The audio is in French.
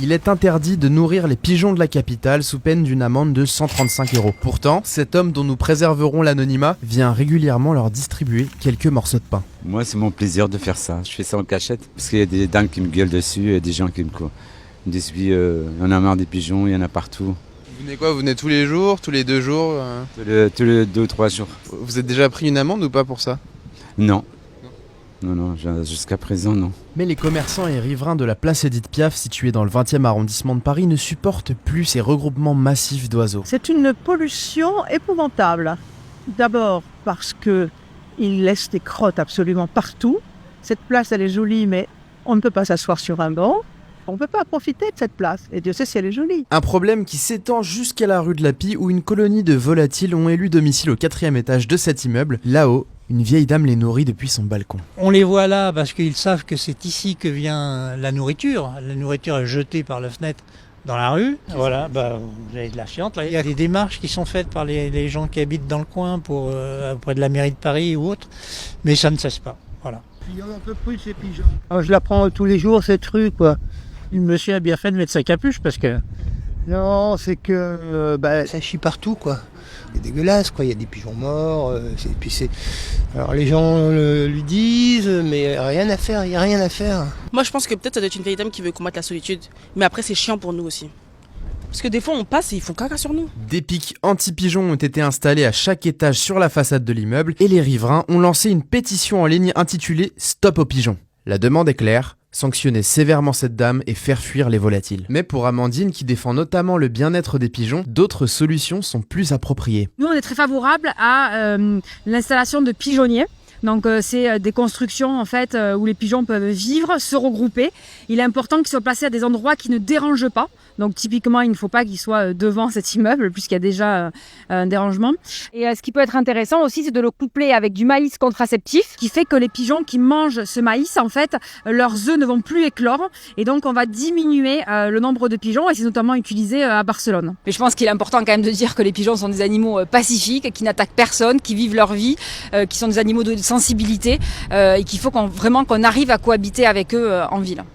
Il est interdit de nourrir les pigeons de la capitale sous peine d'une amende de 135 €. Pourtant, cet homme dont nous préserverons l'anonymat vient régulièrement leur distribuer quelques morceaux de pain. Moi, c'est mon plaisir de faire ça. Je fais ça en cachette parce qu'il y a des dingues qui me gueulent dessus et des gens qui me courent. Ils me disent oui, on a marre des pigeons, il y en a partout. Vous venez quoi? Vous venez tous les jours, tous les 2 jours Tous les 2 ou 3 jours. Vous êtes déjà pris une amende ou pas pour ça? Non. Non, jusqu'à présent, non. Mais les commerçants et riverains de la place Édith Piaf, située dans le 20e arrondissement de Paris, ne supportent plus ces regroupements massifs d'oiseaux. C'est une pollution épouvantable. D'abord parce qu'ils laissent des crottes absolument partout. Cette place, elle est jolie, mais on ne peut pas s'asseoir sur un banc. On ne peut pas profiter de cette place. Et Dieu sait si elle est jolie. Un problème qui s'étend jusqu'à la rue de la Pie, où une colonie de volatiles ont élu domicile au 4e étage de cet immeuble. Là-haut, une vieille dame les nourrit depuis son balcon. On les voit là parce qu'ils savent que c'est ici que vient la nourriture. La nourriture est jetée par la fenêtre dans la rue. Voilà, vous avez de la fiente. Là. Il y a des démarches qui sont faites par les gens qui habitent dans le coin auprès de la mairie de Paris ou autre, mais ça ne cesse pas. Voilà. Il y en a un peu plus ces pigeons. Je la prends tous les jours, cette rue, quoi. Le monsieur a bien fait de mettre sa capuche parce que... Non, c'est que ça chie partout, quoi. C'est dégueulasse, quoi. Il y a des pigeons morts. Alors les gens lui disent, mais rien à faire, il n'y a rien à faire. Moi, je pense que peut-être ça doit être une vieille dame qui veut combattre la solitude. Mais après, c'est chiant pour nous aussi. Parce que des fois, on passe et ils font caca sur nous. Des pics anti-pigeons ont été installés à chaque étage sur la façade de l'immeuble et les riverains ont lancé une pétition en ligne intitulée « Stop aux pigeons ». La demande est claire. Sanctionner sévèrement cette dame et faire fuir les volatiles. Mais pour Amandine, qui défend notamment le bien-être des pigeons, d'autres solutions sont plus appropriées. Nous, on est très favorable à l'installation de pigeonniers. Donc c'est des constructions en fait où les pigeons peuvent vivre, se regrouper. Il est important qu'ils soient placés à des endroits qui ne dérangent pas. Donc typiquement, il ne faut pas qu'ils soient devant cet immeuble puisqu'il y a déjà un dérangement. Et ce qui peut être intéressant aussi, c'est de le coupler avec du maïs contraceptif, qui fait que les pigeons qui mangent ce maïs, en fait, leurs œufs ne vont plus éclore. Et donc on va diminuer le nombre de pigeons et c'est notamment utilisé à Barcelone. Mais je pense qu'il est important quand même de dire que les pigeons sont des animaux pacifiques, qui n'attaquent personne, qui vivent leur vie, qui sont des animaux de sensibilité et qu'il faut vraiment qu'on arrive à cohabiter avec eux en ville.